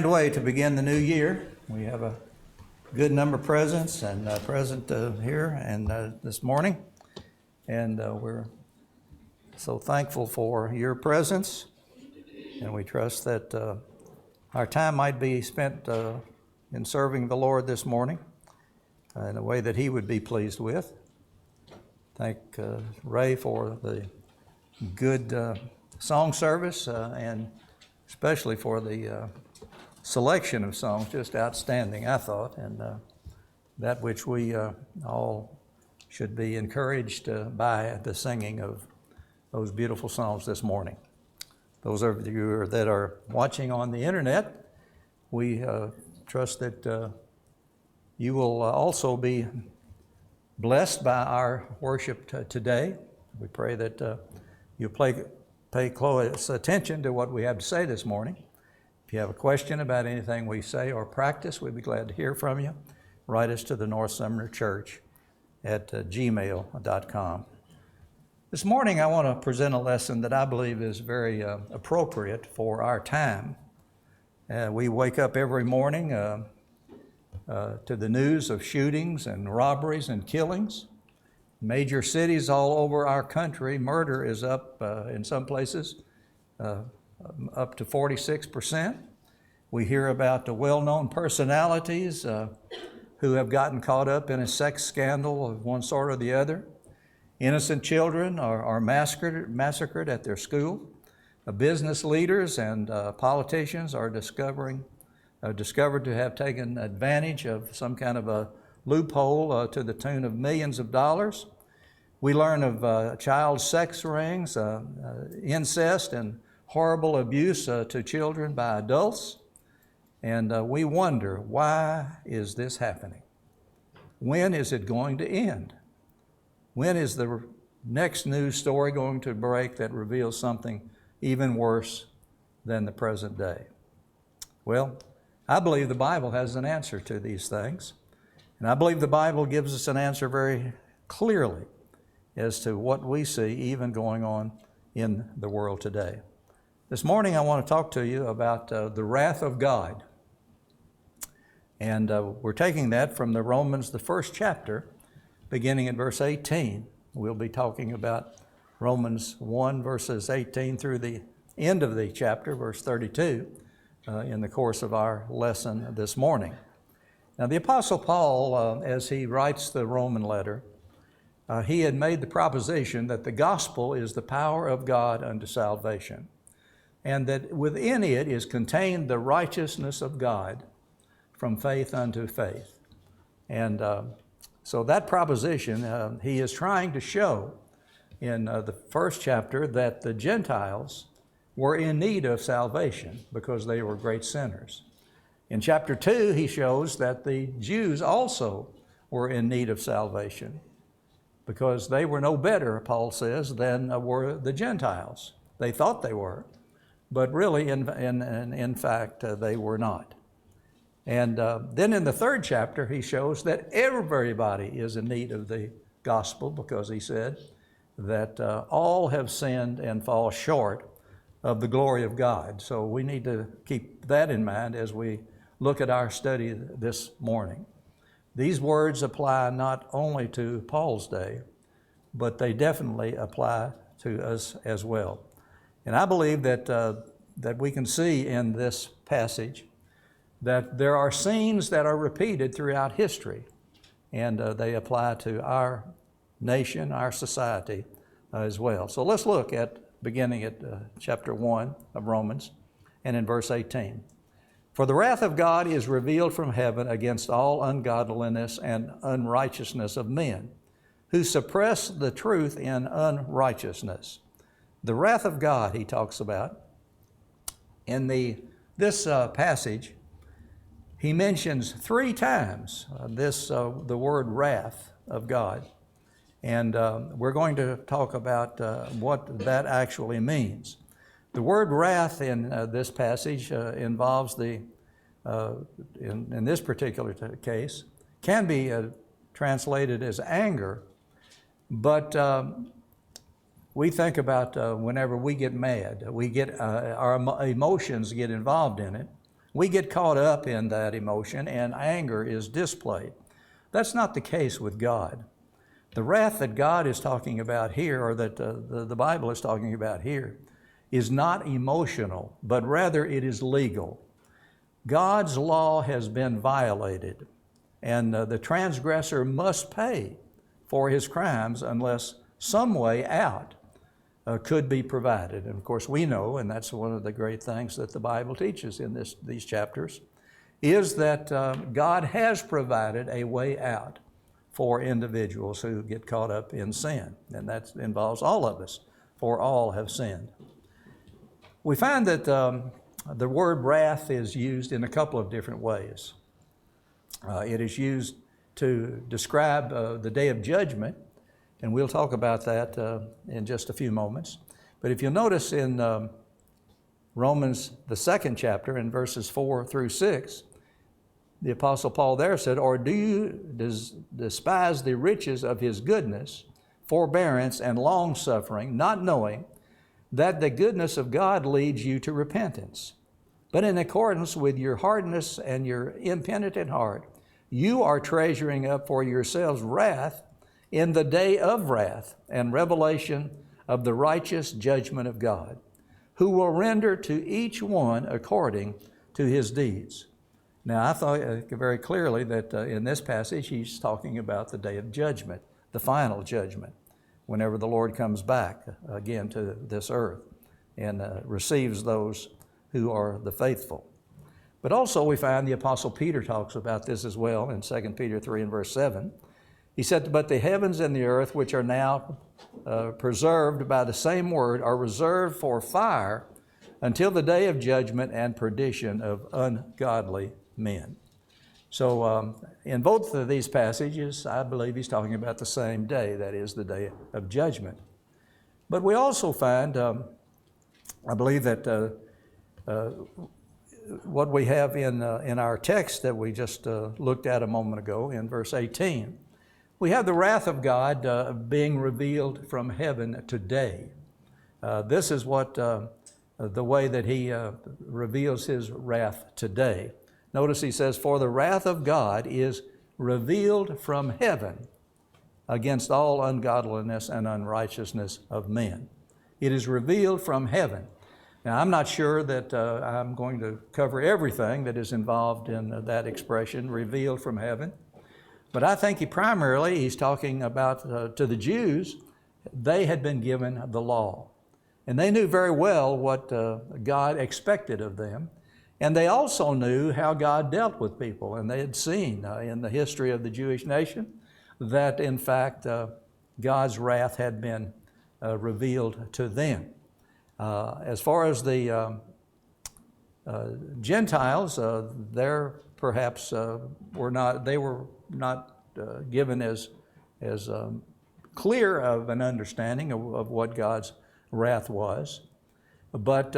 Way to begin the new year. We have a good number of presents and present here and this morning, and we're so thankful for your presence, and we trust that our time might be spent in serving the Lord this morning in a way that He would be pleased with. Thank Ray for the good song service and especially for the selection of songs, just outstanding, I thought, and that which we all should be encouraged by the singing of those beautiful songs this morning. Those of you that are watching on the internet, we trust that you will also be blessed by our worship today. We pray that you'll pay close attention to what we have to say this morning. If you have a question about anything we say or practice, we'd be glad to hear from you. Write us to the North Sumner Church at gmail.com. This morning I want to present a lesson that I believe is very appropriate for our time. We wake up every morning to the news of shootings and robberies and killings. Major cities all over our country, murder is up in some places up to 46%. We hear about the well-known personalities who have gotten caught up in a sex scandal of one sort or the other. Innocent children are massacred at their school. Business leaders and politicians are discovered to have taken advantage of some kind of a loophole to the tune of millions of dollars. We learn of child sex rings, incest, and horrible abuse to children by adults. And we wonder, why is this happening? When is it going to end? When is the next news story going to break that reveals something even worse than the present day? Well, I believe the Bible has an answer to these things. And I believe the Bible gives us an answer very clearly as to what we see even going on in the world today. This morning I want to talk to you about the wrath of God. And we're taking that from the Romans, the first chapter, beginning at verse 18. We'll be talking about Romans 1, verses 18 through the end of the chapter, verse 32, in the course of our lesson this morning. Now, the Apostle Paul, as he writes the Roman letter, he had made the proposition that the gospel is the power of God unto salvation, and that within it is contained the righteousness of God from faith unto faith. And so that proposition, he is trying to show in the first chapter that the Gentiles were in need of salvation because they were great sinners. In chapter 2, he shows that the Jews also were in need of salvation because they were no better, Paul says, than were the Gentiles. They thought they were, but really, in fact, they were not. And then in the third chapter, he shows that everybody is in need of the gospel because he said that all have sinned and fall short of the glory of God. So we need to keep that in mind as we look at our study this morning. These words apply not only to Paul's day, but they definitely apply to us as well. And I believe that we can see in this passage that there are scenes that are repeated throughout history, and they apply to our nation, our society as well. So let's look at beginning at chapter 1 of Romans and in verse 18. For the wrath of God is revealed from heaven against all ungodliness and unrighteousness of men, who suppress the truth in unrighteousness. The wrath of God he talks about. In this passage, he mentions 3 times the word wrath of God. And we're going to talk about what that actually means. The word wrath in this passage involves in this particular case, can be translated as anger, but we think about whenever we get mad, our emotions get involved in it. we get caught up in that emotion and anger is displayed. That's not the case with God. The wrath that God is talking about here, or that the Bible is talking about here, is not emotional, but rather it is legal. God's law has been violated, and the transgressor must pay for his crimes unless some way out could be provided. And of course we know, and that's one of the great things that the Bible teaches in these chapters, is that God has provided a way out for individuals who get caught up in sin. And that involves all of us, for all have sinned. We find that the word wrath is used in a couple of different ways. It is used to describe the day of judgment, and we'll talk about that in just a few moments. But if you'll notice in Romans, the 2nd chapter, in verses 4 through 6, the Apostle Paul there said, "Or do you despise the riches of his goodness, forbearance, and long-suffering, not knowing that the goodness of God leads you to repentance? But in accordance with your hardness and your impenitent heart, you are treasuring up for yourselves wrath in the day of wrath and revelation of the righteous judgment of God, who will render to each one according to his deeds." Now, I thought very clearly that in this passage he's talking about the day of judgment, the final judgment, whenever the Lord comes back again to this earth and receives those who are the faithful. But also we find the Apostle Peter talks about this as well in 2 Peter 3 and verse 7. He said, "But the heavens and the earth, which are now preserved by the same word, are reserved for fire until the day of judgment and perdition of ungodly men." So in both of these passages, I believe he's talking about the same day, that is the day of judgment. But we also find, I believe that what we have in our text that we just looked at a moment ago in verse 18, we have the wrath of God being revealed from heaven today. This is what the way that he reveals his wrath today. Notice he says, "For the wrath of God is revealed from heaven against all ungodliness and unrighteousness of men." It is revealed from heaven. Now, I'm not sure that I'm going to cover everything that is involved in that expression, revealed from heaven. But I think he's talking about to the Jews, they had been given the law. And they knew very well what God expected of them. And they also knew how God dealt with people. And they had seen in the history of the Jewish nation that, in fact, God's wrath had been revealed to them. As far as the Gentiles, they were not given as clear of an understanding of what God's wrath was. But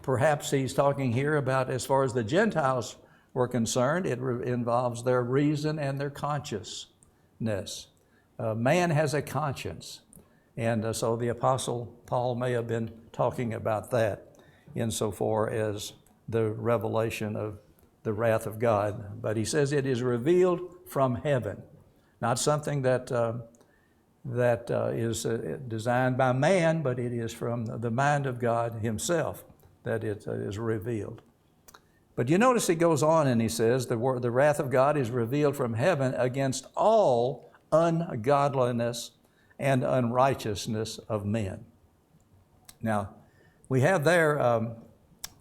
perhaps he's talking here about, as far as the Gentiles were concerned, it involves their reason and their consciousness. Man has a conscience. And so the Apostle Paul may have been talking about that insofar as the revelation of the wrath of God. But he says it is revealed from heaven, not something that is designed by man, but it is from the mind of God himself that it is revealed. But you notice he goes on and he says, the wrath of God is revealed from heaven against all ungodliness and unrighteousness of men. Now, we have there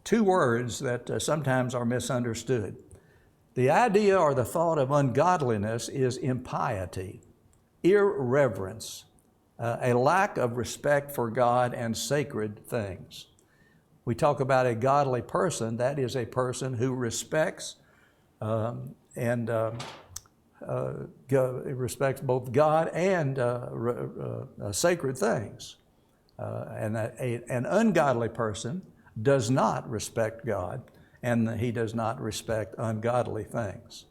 two words that sometimes are misunderstood. The idea or the thought of ungodliness is impiety, irreverence, a lack of respect for God and sacred things. We talk about a godly person, that is a person who respects respects both God and sacred things. And an ungodly person does not respect God, and he does not respect ungodly things.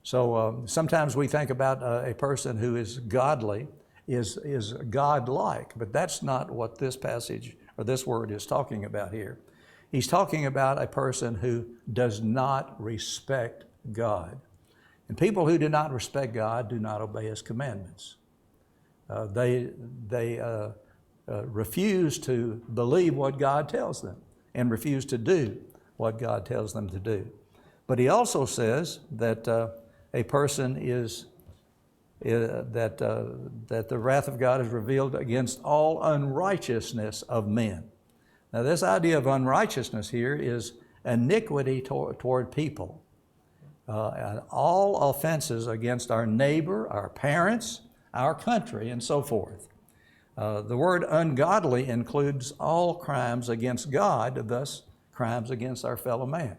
So sometimes we think about a person who is godly is God-like, but that's not what this passage or this word is talking about here. He's talking about a person who does not respect God. And people who do not respect God do not obey His commandments. They refuse to believe what God tells them and refuse to do what God tells them to do. But he also says that a person is that the wrath of God is revealed against all unrighteousness of men. Now, this idea of unrighteousness here is iniquity toward people. And all offenses against our neighbor, our parents, our country, and so forth. The word ungodly includes all crimes against God, thus crimes against our fellow man.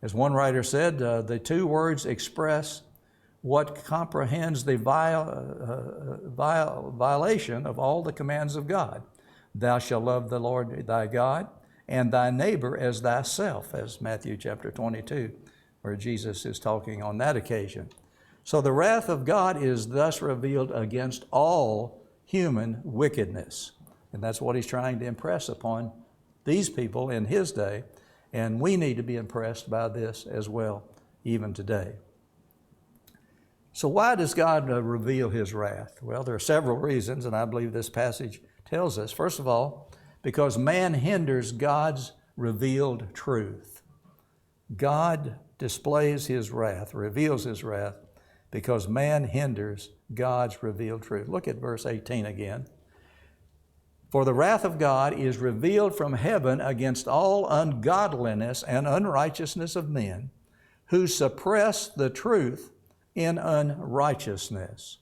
As one writer said, the two words express what comprehends the violation of all the commands of God. Thou shalt love the Lord thy God and thy neighbor as thyself, as Matthew chapter 22, where Jesus is talking on that occasion. So the wrath of God is thus revealed against all human wickedness. And that's what he's trying to impress upon these people in his day. And we need to be impressed by this as well, even today. So why does God reveal His wrath? Well, there are several reasons, and I believe this passage tells us. First of all, because man hinders God's revealed truth. God displays His wrath, reveals His wrath, because man hinders God's revealed truth. Look at verse 18 again. For the wrath of God is revealed from heaven against all ungodliness and unrighteousness of men, who suppress the truth in unrighteousness.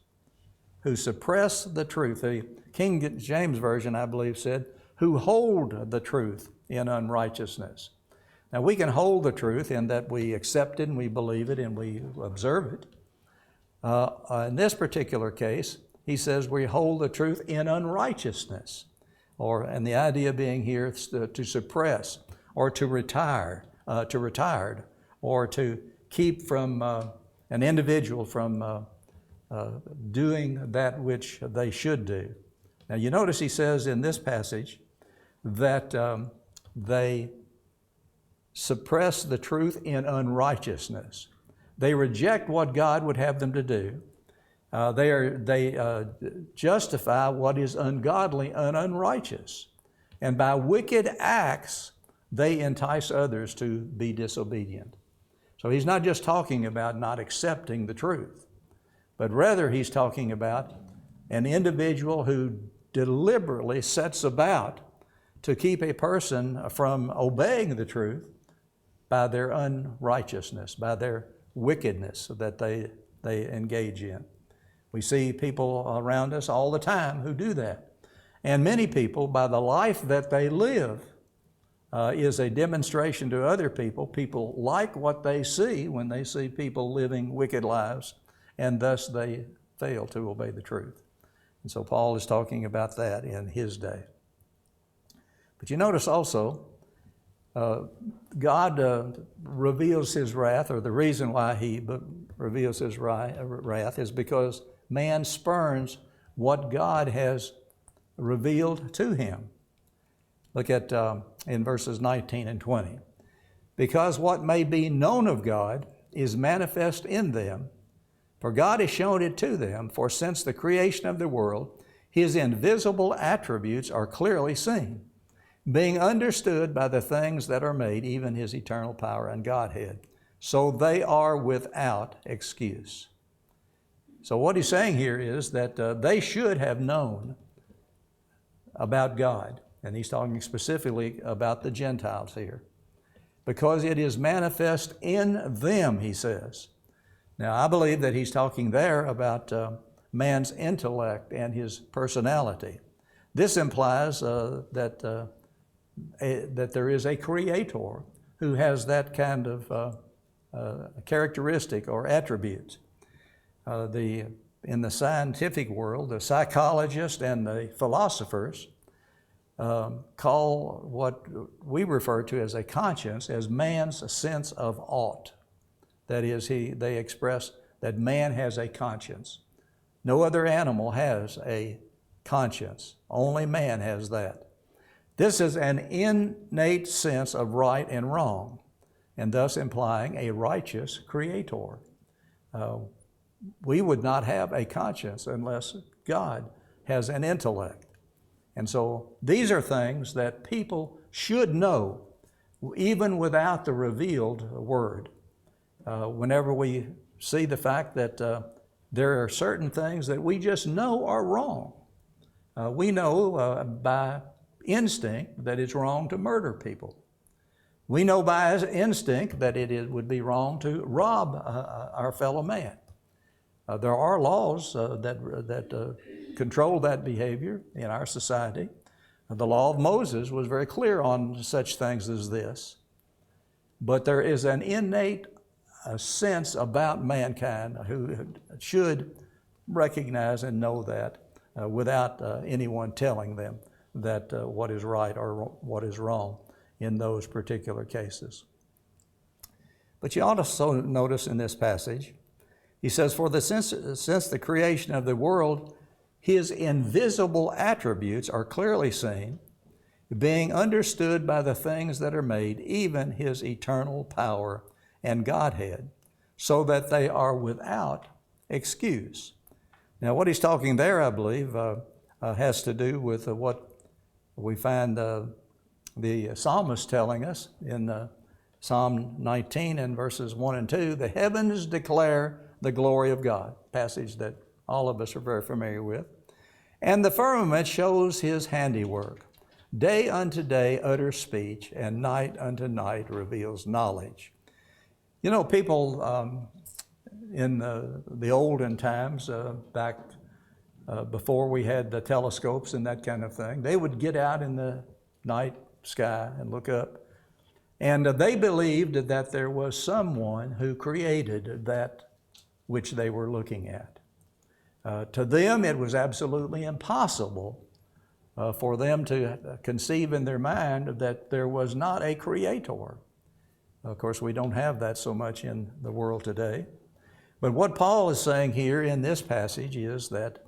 Who suppress the truth. The King James Version, I believe, said, who hold the truth in unrighteousness. Now, we can hold the truth in that we accept it and we believe it and we observe it. In this particular case, he says we hold the truth in unrighteousness. And the idea being here is to suppress or to retard, or to keep from an individual from doing that which they should do. Now you notice he says in this passage that they suppress the truth in unrighteousness. They reject what God would have them to do. They justify what is ungodly and unrighteous. And by wicked acts, they entice others to be disobedient. So he's not just talking about not accepting the truth, but rather he's talking about an individual who deliberately sets about to keep a person from obeying the truth by their unrighteousness, by their wickedness that they engage in. We see people around us all the time who do that. And many people, by the life that they live, is a demonstration to other people. People like what they see when they see people living wicked lives, and thus they fail to obey the truth. And so Paul is talking about that in his day. But you notice also, God reveals His wrath, or the reason why He reveals His wrath is because man spurns what God has revealed to him. Look at in verses 19 and 20. Because what may be known of God is manifest in them, for God has shown it to them, for since the creation of the world, His invisible attributes are clearly seen, being understood by the things that are made, even His eternal power and Godhead. So they are without excuse. So what he's saying here is that they should have known about God. And he's talking specifically about the Gentiles here. Because it is manifest in them, he says. Now, I believe that he's talking there about man's intellect and his personality. This implies that there is a creator who has that kind of characteristic or attributes. In the scientific world, the psychologists and the philosophers call what we refer to as a conscience as man's sense of ought. That is, they express that man has a conscience. No other animal has a conscience. Only man has that. This is an innate sense of right and wrong, and thus implying a righteous creator. We would not have a conscience unless God has an intellect. And so these are things that people should know, even without the revealed word. Whenever we see the fact that there are certain things that we just know are wrong. We know by instinct that it's wrong to murder people. We know by instinct that it would be wrong to rob our fellow man. There are laws that control that behavior in our society. The law of Moses was very clear on such things as this. But there is an innate sense about mankind who should recognize and know that without anyone telling them that what is right or what is wrong in those particular cases. But you also notice in this passage, he says, since the creation of the world, his invisible attributes are clearly seen, being understood by the things that are made, even his eternal power and Godhead, so that they are without excuse. Now, what he's talking there, I believe, has to do with what we find the psalmist telling us in Psalm 19 and verses 1 and 2. The heavens declare the glory of God, passage that all of us are very familiar with. And the firmament shows his handiwork. Day unto day utters speech, and night unto night reveals knowledge. You know, people in the olden times, back before we had the telescopes and that kind of thing, they would get out in the night sky and look up. And they believed that there was someone who created that which they were looking at. To them, it was absolutely impossible for them to conceive in their mind that there was not a creator. Of course, we don't have that so much in the world today. But what Paul is saying here in this passage is that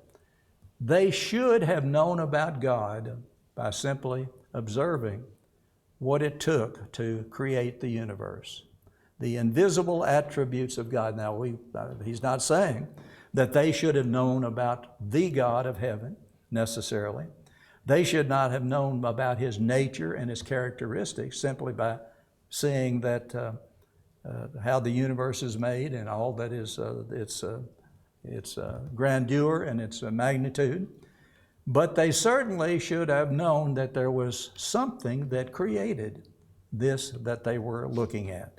they should have known about God by simply observing what it took to create the universe, the invisible attributes of God. Now, he's not saying that they should have known about the God of heaven necessarily. They should not have known about his nature and his characteristics simply by seeing that how the universe is made and all that is its grandeur and its magnitude. But they certainly should have known that there was something that created this that they were looking at.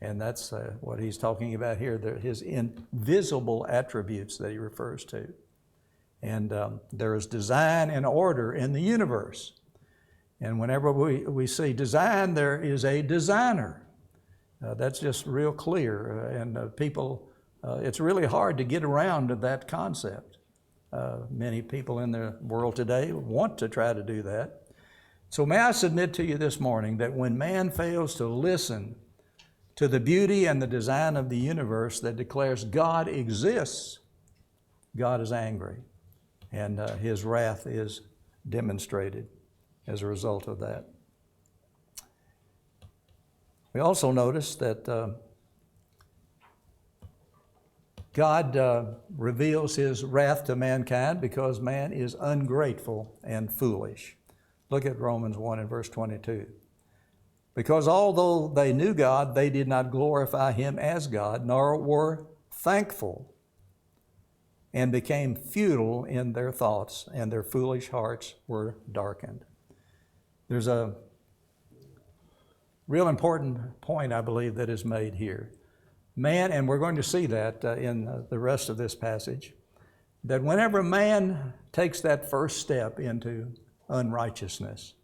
And that's what he's talking about here, his invisible attributes that he refers to. And there is design and order in the universe. And whenever we see design, there is a designer. That's just real clear. And people, it's really hard to get around to that concept. Many people in the world today want to try to do that. So may I submit to you this morning that when man fails to listen to the beauty and the design of the universe that declares God exists, God is angry, and his wrath is demonstrated as a result of that. We also notice that God reveals his wrath to mankind because man is ungrateful and foolish. Look at Romans 1 and verse 22. Because although they knew God, they did not glorify him as God, nor were thankful, and became futile in their thoughts, and their foolish hearts were darkened. There's a real important point, I believe, that is made here. Man, and we're going to see that in the rest of this passage, that whenever man takes that first step into unrighteousness,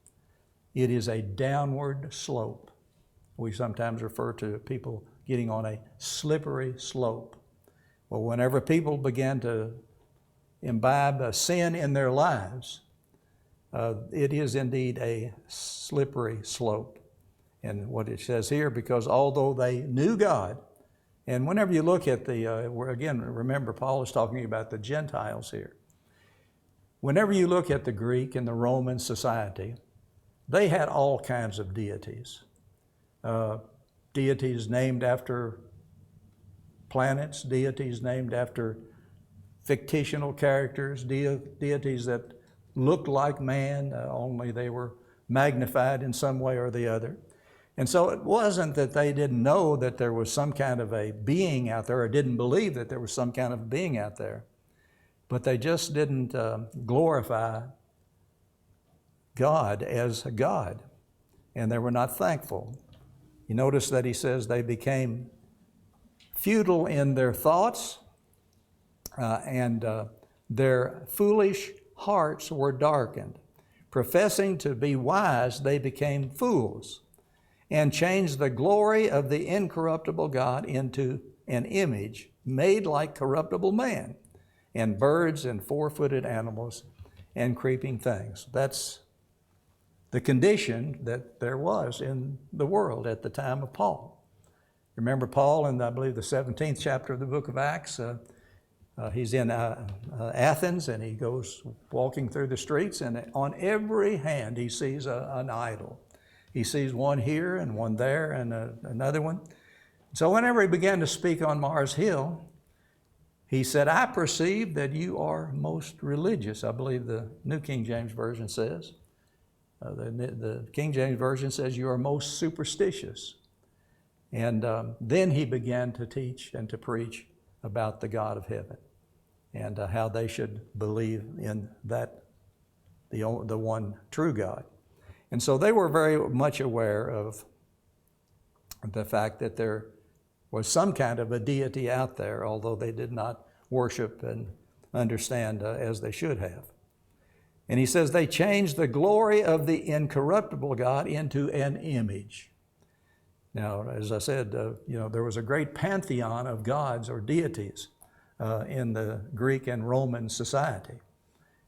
it is a downward slope. We sometimes refer to people getting on a slippery slope. Well, whenever people begin to imbibe a sin in their lives, it is indeed a slippery slope. And what it says here, because although they knew God, and whenever you look at again, remember Paul is talking about the Gentiles here. Whenever you look at the Greek and the Roman society, they had all kinds of deities. Deities named after planets, deities named after fictional characters, deities that looked like man, only they were magnified in some way or the other. And so it wasn't that they didn't know that there was some kind of a being out there, or didn't believe that there was some kind of being out there, but they just didn't glorify God as a God, and they were not thankful. You notice that he says they became futile in their thoughts, and their foolish hearts were darkened. Professing to be wise, they became fools, and changed the glory of the incorruptible God into an image made like corruptible man, and birds and four-footed animals and creeping things. That's the condition that there was in the world at the time of Paul. Remember Paul in, I believe, the 17th chapter of the book of Acts. He's in Athens, and he goes walking through the streets, and on every hand he sees an idol. He sees one here and one there and another one. So whenever he began to speak on Mars Hill, he said, "I perceive that you are most religious." I believe the New King James Version says. The King James Version says you are most superstitious. And then he began to teach and to preach about the God of heaven and how they should believe in that, the one true God. And so they were very much aware of the fact that there was some kind of a deity out there, although they did not worship and understand as they should have. And he says they changed the glory of the incorruptible God into an image. Now, as I said, there was a great pantheon of gods or deities in the Greek and Roman society.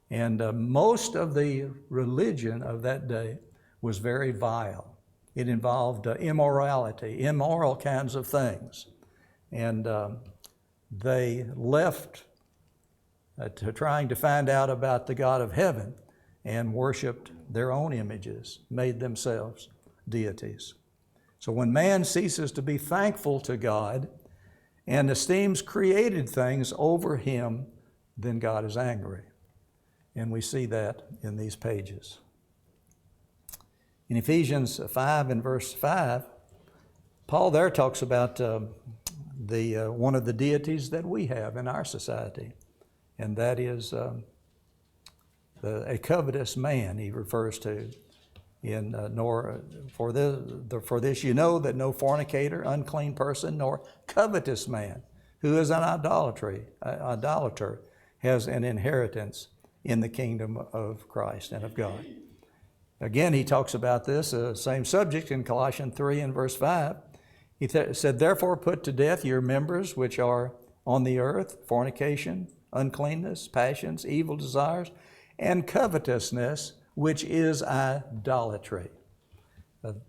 And most of the religion of that day was very vile. It involved immorality, immoral kinds of things. And they left to trying to find out about the God of heaven and worshiped their own images, made themselves deities. So when man ceases to be thankful to God and esteems created things over him, then God is angry. And we see that in these pages. In Ephesians 5 and verse 5, Paul there talks about one of the deities that we have in our society, and that is a covetous man he refers to. For this you know that no fornicator, unclean person, nor covetous man who is an idolater has an inheritance in the kingdom of Christ and of God. Again, he talks about this same subject in Colossians 3 and verse 5. He said, "Therefore put to death your members which are on the earth, fornication, uncleanness, passions, evil desires, and covetousness, which is idolatry."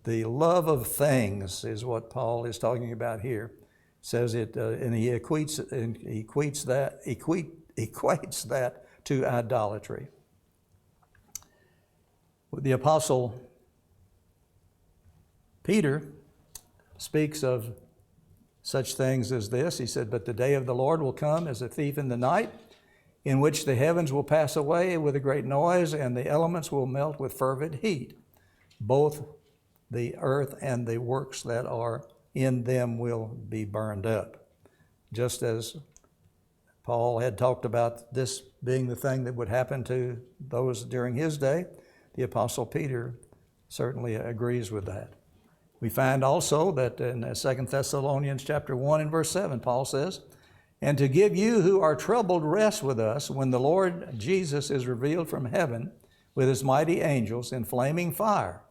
The love of things is what Paul is talking about here. Says it, and he equates that to idolatry. The Apostle Peter speaks of such things as this. He said, "But the day of the Lord will come as a thief in the night, in which the heavens will pass away with a great noise, and the elements will melt with fervent heat. Both the earth and the works that are in them will be burned up." Just as Paul had talked about this being the thing that would happen to those during his day, the Apostle Peter certainly agrees with that. We find also that in 2 Thessalonians chapter 1 and verse 7, Paul says, "And to give you who are troubled rest with us when the Lord Jesus is revealed from heaven with his mighty angels in flaming fire,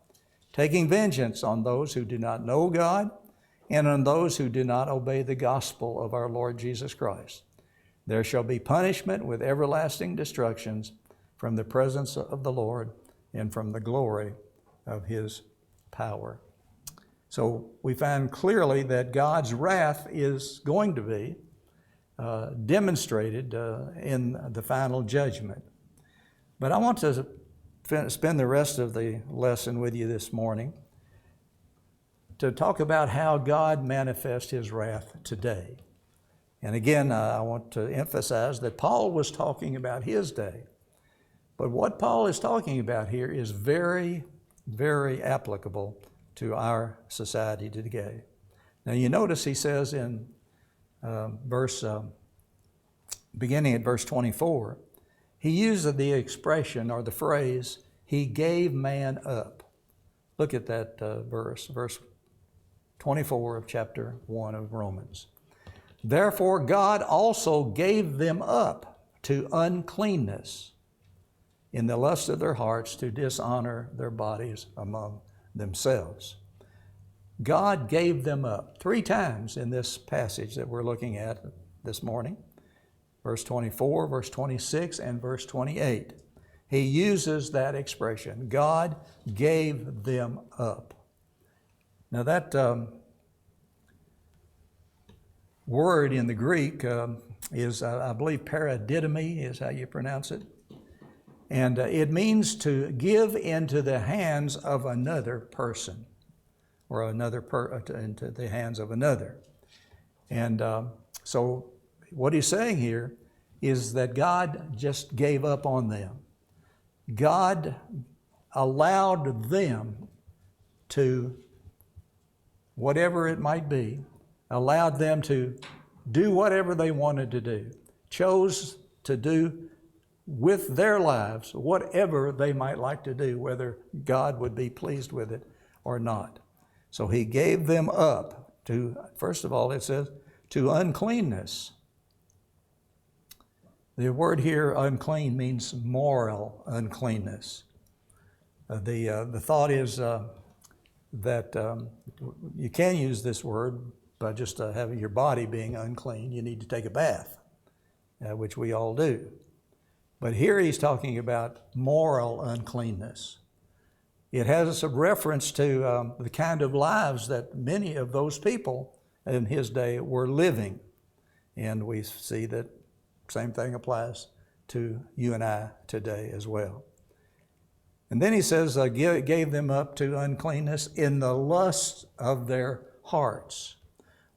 taking vengeance on those who do not know God and on those who do not obey the gospel of our Lord Jesus Christ. There shall be punishment with everlasting destructions from the presence of the Lord and from the glory of his power." So we find clearly that God's wrath is going to be demonstrated in the final judgment. But I want to spend the rest of the lesson with you this morning to talk about how God manifests His wrath today. And again, I want to emphasize that Paul was talking about his day. But what Paul is talking about here is very, very applicable to our society today. Now you notice he says in beginning at verse 24, he uses the expression or the phrase, He gave man up. Look at that verse 24 of chapter 1 of Romans. Therefore God also gave them up to uncleanness in the lust of their hearts to dishonor their bodies among themselves. God gave them up 3 times in this passage that we're looking at this morning. Verse 24, verse 26, and verse 28. He uses that expression. God gave them up. Now that word in the Greek is, I believe, paradidomi is how you pronounce it. And it means to give into the hands of another person, or into the hands of another. And so what he's saying here is that God just gave up on them. God allowed them to, whatever it might be, allowed them to do whatever they wanted to do, chose to do with their lives whatever they might like to do, whether God would be pleased with it or not. So He gave them up to, first of all, it says, to uncleanness. The word here, unclean, means moral uncleanness. The thought is that you can use this word by just having your body being unclean. You need to take a bath, which we all do. But here he's talking about moral uncleanness. It has a reference to the kind of lives that many of those people in his day were living. And we see that same thing applies to you and I today as well. And then he says, gave them up to uncleanness in the lust of their hearts.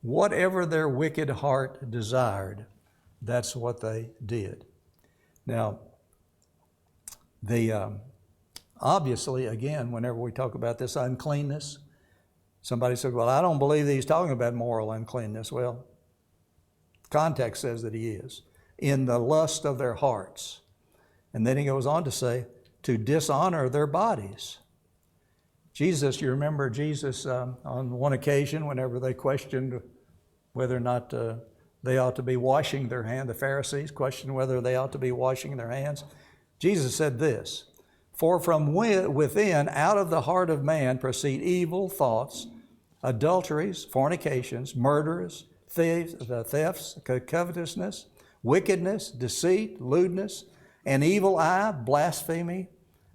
Whatever their wicked heart desired, that's what they did. Now, obviously, again, whenever we talk about this uncleanness, somebody said, well, I don't believe that he's talking about moral uncleanness. Well, context says that he is. In the lust of their hearts. And then he goes on to say, to dishonor their bodies. Jesus, you remember Jesus on one occasion, whenever they questioned whether or not they ought to be washing their hands, the Pharisees questioned whether they ought to be washing their hands. Jesus said this, for from within, out of the heart of man, proceed evil thoughts, adulteries, fornications, murders, thefts, covetousness, wickedness, deceit, lewdness, an evil eye, blasphemy,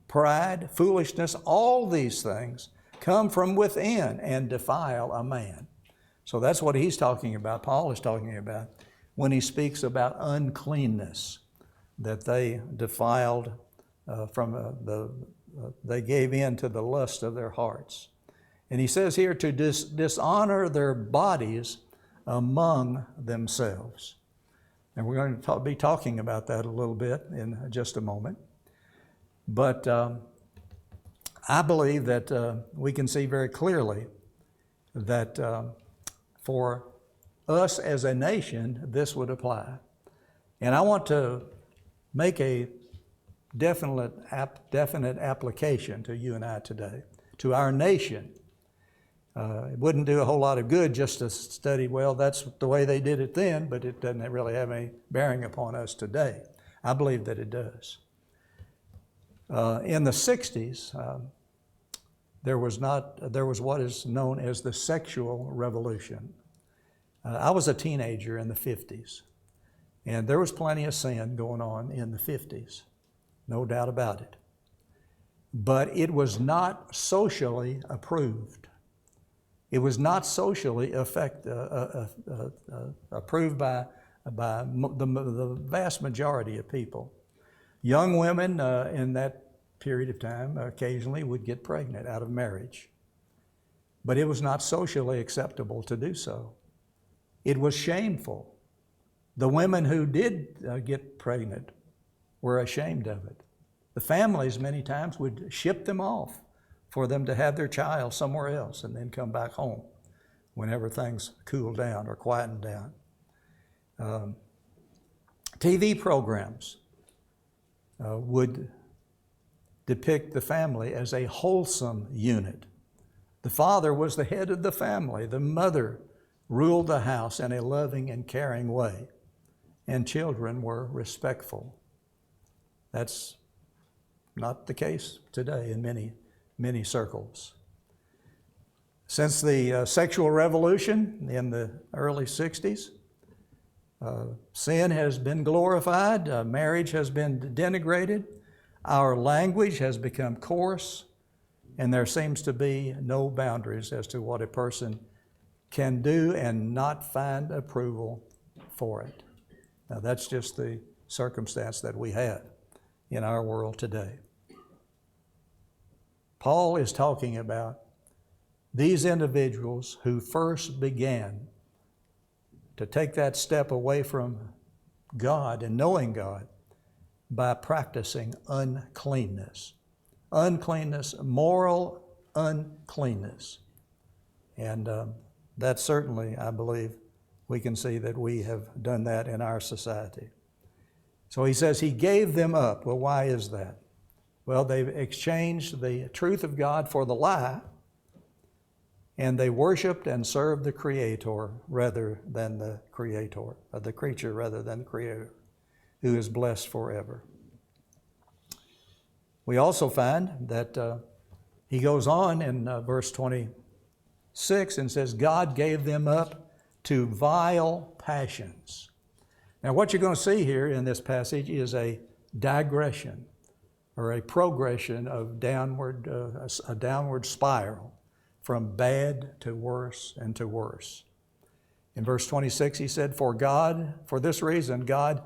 pride, foolishness. All these things come from within and defile a man. So that's what he's talking about, Paul is talking about, when he speaks about uncleanness, that they defiled they gave in to the lust of their hearts. And he says here to dishonor their bodies among themselves. And we're going to be talking about that a little bit in just a moment. But I believe that we can see very clearly that for us as a nation, this would apply. And I want to make a definite application to you and I today, to our nation. It wouldn't do a whole lot of good just to study, well, that's the way they did it then, but it doesn't really have any bearing upon us today. I believe that it does. In the 60s, there was what is known as the sexual revolution. I was a teenager in the 50s, and there was plenty of sin going on in the 50s, no doubt about it. But it was not socially approved. It was not socially approved by the vast majority of people. Young women in that period of time, occasionally would get pregnant out of marriage. But it was not socially acceptable to do so. It was shameful. The women who did get pregnant were ashamed of it. The families many times would ship them off for them to have their child somewhere else and then come back home whenever things cooled down or quietened down. TV programs would depict the family as a wholesome unit. The father was the head of the family. The mother ruled the house in a loving and caring way, and children were respectful. That's not the case today in many circles. Since the sexual revolution in the early 60s, sin has been glorified, marriage has been denigrated, our language has become coarse, and there seems to be no boundaries as to what a person can do and not find approval for it. Now, that's just the circumstance that we have in our world today. Paul is talking about these individuals who first began to take that step away from God and knowing God by practicing uncleanness. Uncleanness, moral uncleanness. And that certainly, I believe, we can see that we have done that in our society. So he says he gave them up. Well, why is that? Well, they've exchanged the truth of God for the lie, and they worshiped and served the Creator rather than the Creator, the creature rather than the Creator, who is blessed forever. We also find that he goes on in verse 26 and says, God gave them up to vile passions. Now, what you're going to see here in this passage is a digression or a progression of a downward spiral from bad to worse and to worse. In verse 26, he said, for this reason, God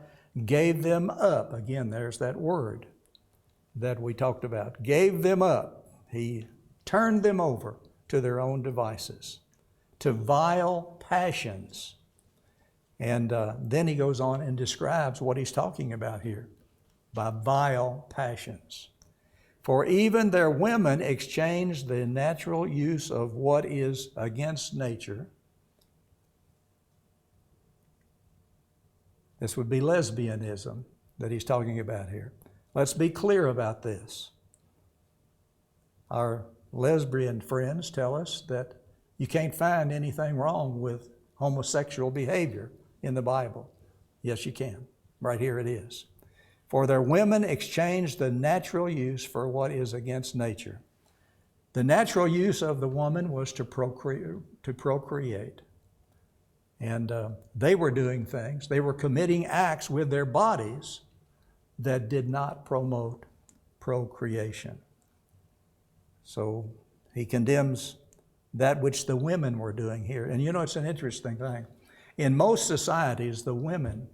gave them up. Again, there's that word that we talked about. Gave them up. He turned them over to their own devices, to vile passions. And then he goes on and describes what he's talking about here by vile passions. For even their women exchanged the natural use of what is against nature. This would be lesbianism that he's talking about here. Let's be clear about this. Our lesbian friends tell us that you can't find anything wrong with homosexual behavior in the Bible. Yes, you can. Right here it is. For their women exchanged the natural use for what is against nature. The natural use of the woman was to procreate. And they were doing things, they were committing acts with their bodies that did not promote procreation. So he condemns that which the women were doing here. And you know, it's an interesting thing. In most societies, the women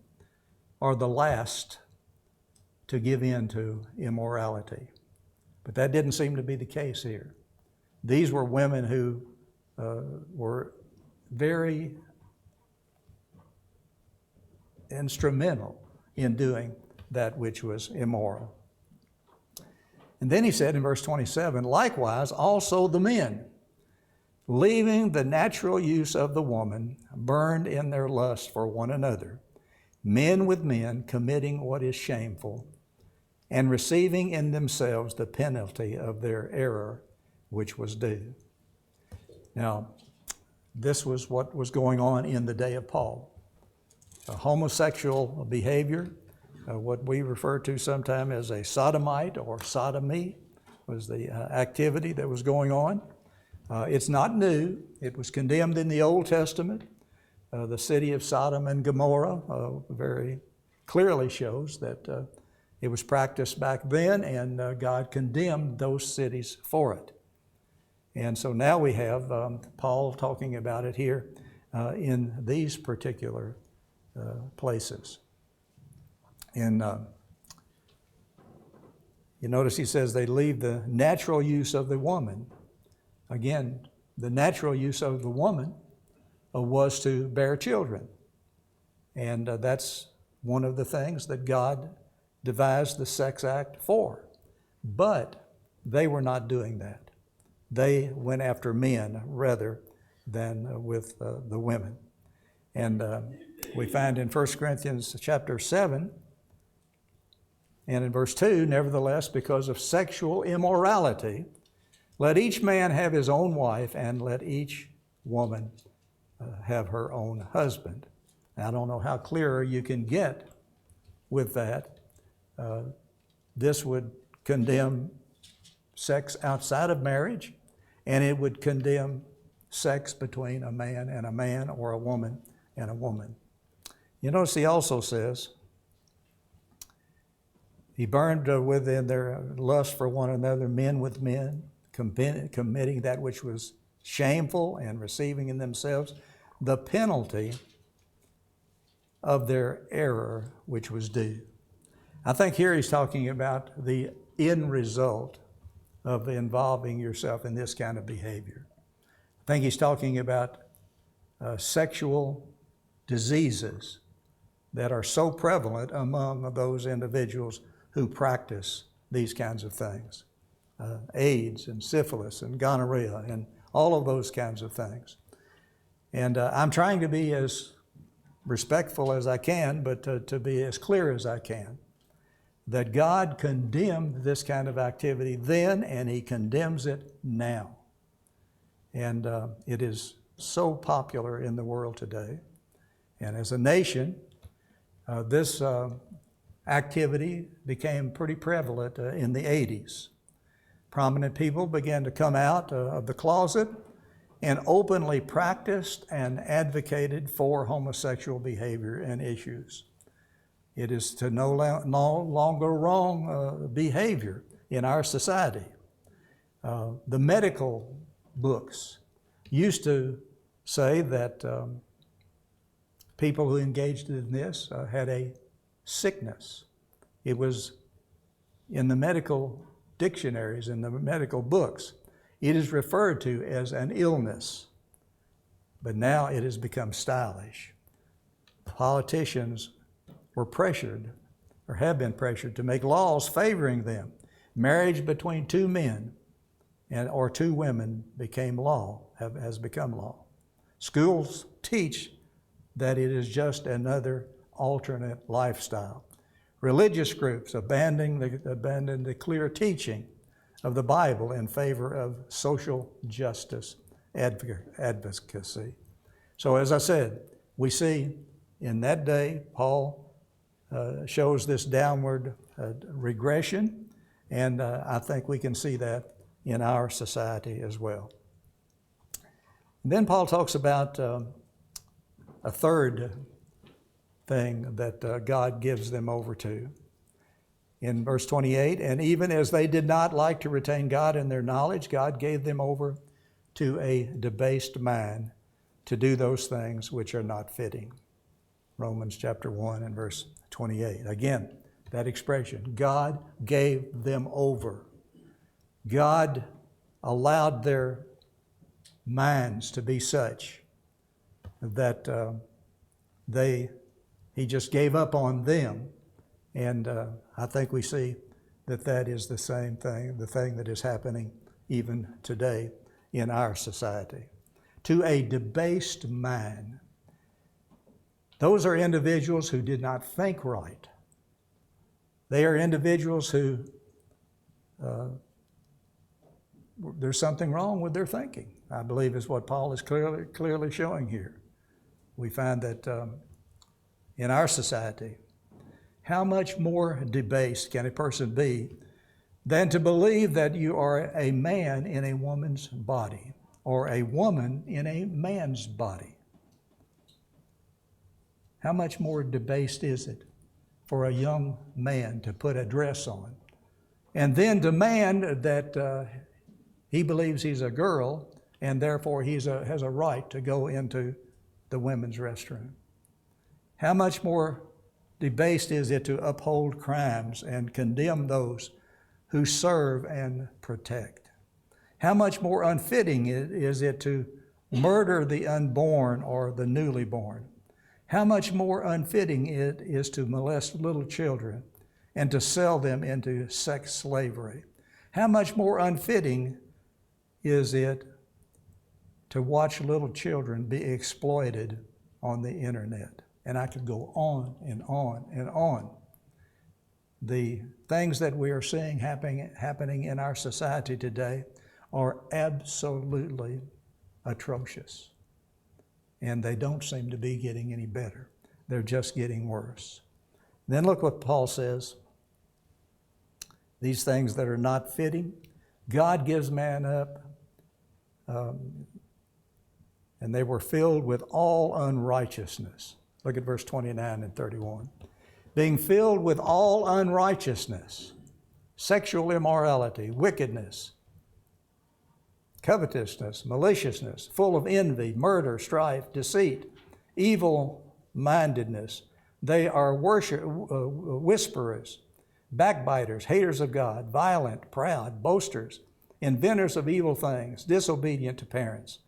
are the last to give in to immorality. But that didn't seem to be the case here. These were women who were very instrumental in doing that which was immoral. And then he said in verse 27, likewise also the men, leaving the natural use of the woman, burned in their lust for one another, men with men committing what is shameful, and receiving in themselves the penalty of their error, which was due. Now, this was what was going on in the day of Paul. Homosexual behavior, what we refer to sometimes as a sodomite or sodomy, was the activity that was going on. It's not new. It was condemned in the Old Testament. The city of Sodom and Gomorrah very clearly shows that it was practiced back then, and God condemned those cities for it. And so now we have Paul talking about it here in these particular places. In You notice he says they leave the natural use of the woman. Again, the natural use of the woman was to bear children. And that's one of the things that God devised the sex act for. But they were not doing that. They went after men rather than with the women. And we find in 1 Corinthians chapter 7 and in verse 2, nevertheless, because of sexual immorality, let each man have his own wife, and let each woman have her own husband. Now, I don't know how clearer you can get with that. This would condemn sex outside of marriage, and it would condemn sex between a man and a man, or a woman and a woman. You notice he also says, he burned within their lust for one another, men with men, committing that which was shameful and receiving in themselves the penalty of their error which was due. I think here he's talking about the end result of involving yourself in this kind of behavior. I think he's talking about sexual diseases that are so prevalent among those individuals who practice these kinds of things. AIDS and syphilis and gonorrhea and all of those kinds of things. And I'm trying to be as respectful as I can, but to be as clear as I can, that God condemned this kind of activity then, and he condemns it now. And it is so popular in the world today. And as a nation, this activity became pretty prevalent in the 80s. Prominent people began to come out of the closet and openly practiced and advocated for homosexual behavior and issues. It is to no longer wrong behavior in our society. The medical books used to say that people who engaged in this had a sickness. It was in the medical dictionaries, in the medical books, it is referred to as an illness. But now it has become stylish. Politicians were pressured, or have been pressured, to make laws favoring them. Marriage between two men or two women became law, has become law. Schools teach that it is just another alternate lifestyle. Religious groups abandon the clear teaching of the Bible in favor of social justice advocacy. So as I said, we see in that day, Paul shows this downward regression, and I think we can see that in our society as well. And then Paul talks about a third thing that God gives them over to. In verse 28, and even as they did not like to retain God in their knowledge, God gave them over to a debased mind to do those things which are not fitting. Romans chapter 1 and verse 28. Again, that expression, God gave them over. God allowed their minds to be such that He just gave up on them. And I think we see that that is the same thing, the thing that is happening even today in our society. To a debased mind. Those are individuals who did not think right. They are individuals who, there's something wrong with their thinking, I believe is what Paul is clearly showing here. We find that in our society, how much more debased can a person be than to believe that you are a man in a woman's body or a woman in a man's body? How much more debased is it for a young man to put a dress on and then demand that he believes he's a girl and therefore he has a right to go into the women's restroom? How much more debased is it to uphold crimes and condemn those who serve and protect. How much more unfitting is it to murder the unborn or the newly born? How much more unfitting it is to molest little children and to sell them into sex slavery? How much more unfitting is it to watch little children be exploited on the internet? And I could go on and on and on. The things that we are seeing happening in our society today are absolutely atrocious. And they don't seem to be getting any better. They're just getting worse. Then look what Paul says. These things that are not fitting, God gives man up, and they were filled with all unrighteousness. Look at verse 29 and 31. Being filled with all unrighteousness, sexual immorality, wickedness, covetousness, maliciousness, full of envy, murder, strife, deceit, evil-mindedness. They are whisperers, backbiters, haters of God, violent, proud, boasters, inventors of evil things, disobedient to parents,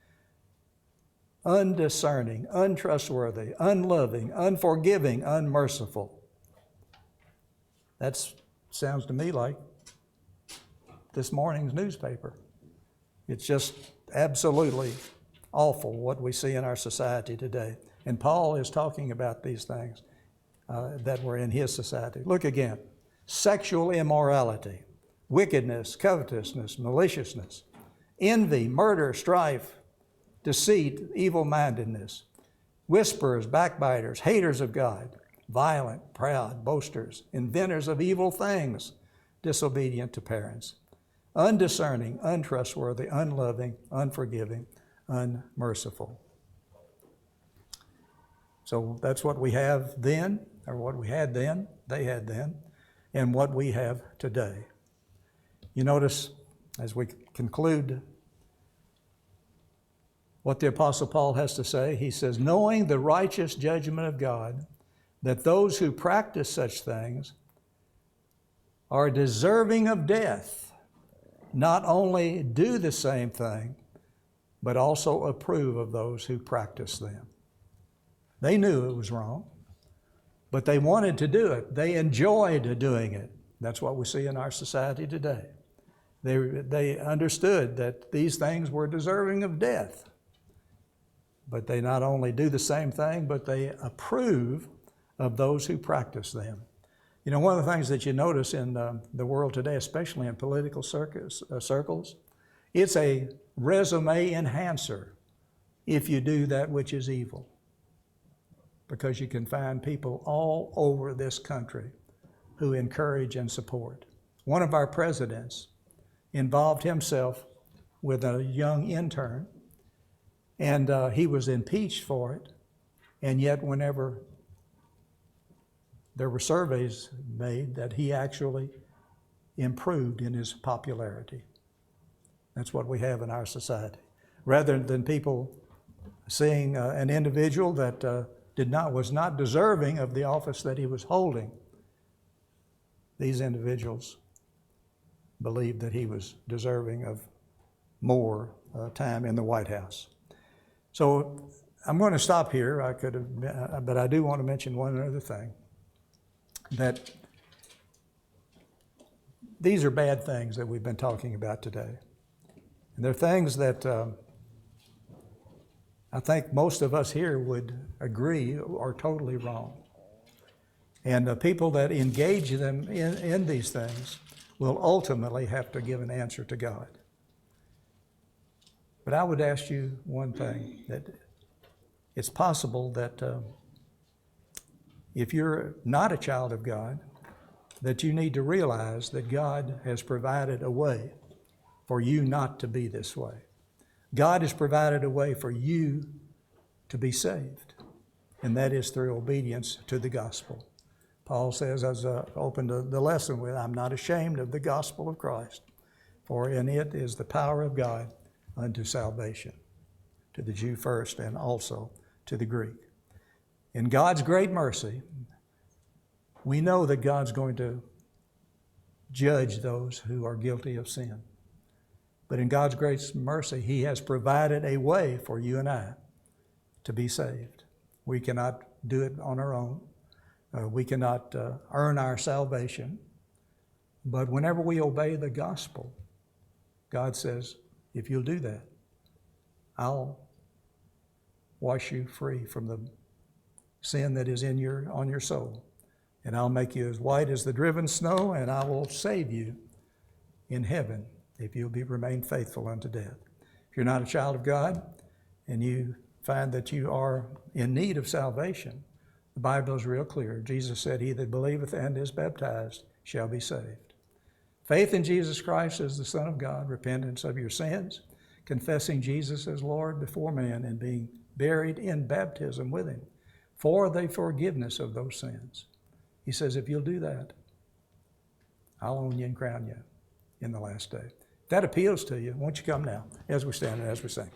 undiscerning, untrustworthy, unloving, unforgiving, unmerciful. That sounds to me like this morning's newspaper. It's just absolutely awful what we see in our society today. And Paul is talking about these things that were in his society. Look again. Sexual immorality, wickedness, covetousness, maliciousness, envy, murder, strife, deceit, evil-mindedness, whisperers, backbiters, haters of God, violent, proud, boasters, inventors of evil things, disobedient to parents, undiscerning, untrustworthy, unloving, unforgiving, unmerciful. So that's what we have then, or what we had then, they had then, and what we have today. You notice, as we conclude what the Apostle Paul has to say, he says, knowing the righteous judgment of God, that those who practice such things are deserving of death, not only do the same thing, but also approve of those who practice them. They knew it was wrong, but they wanted to do it. They enjoyed doing it. That's what we see in our society today. They understood that these things were deserving of death, but they not only do the same thing, but they approve of those who practice them. You know, one of the things that you notice in the world today, especially in political circles, it's a resume enhancer if you do that which is evil. Because you can find people all over this country who encourage and support. One of our presidents involved himself with a young intern, and he was impeached for it, and yet whenever there were surveys made that he actually improved in his popularity. That's what we have in our society. Rather than people seeing an individual that was not deserving of the office that he was holding, these individuals believed that he was deserving of more time in the White House. So I'm going to stop here. But I do want to mention one other thing, that these are bad things that we've been talking about today. And they're things that I think most of us here would agree are totally wrong. And the people that engage them in these things will ultimately have to give an answer to God. But I would ask you one thing, that it's possible that if you're not a child of God, that you need to realize that God has provided a way for you not to be this way. God has provided a way for you to be saved, and that is through obedience to the gospel. Paul says, as I opened the lesson with, I'm not ashamed of the gospel of Christ, for in it is the power of God unto salvation, to the Jew first and also to the Greek. In God's great mercy, we know that God's going to judge those who are guilty of sin. But in God's grace and mercy, He has provided a way for you and I to be saved. We cannot do it on our own. We cannot earn our salvation. But whenever we obey the gospel, God says, if you'll do that, I'll wash you free from the sin that is on your soul. And I'll make you as white as the driven snow, and I will save you in heaven if you'll remain faithful unto death. If you're not a child of God and you find that you are in need of salvation, the Bible is real clear. Jesus said, he that believeth and is baptized shall be saved. Faith in Jesus Christ as the Son of God, repentance of your sins, confessing Jesus as Lord before man, and being buried in baptism with Him for the forgiveness of those sins. He says, if you'll do that, I'll own you and crown you in the last day. If that appeals to you, won't you come now as we stand and as we sing.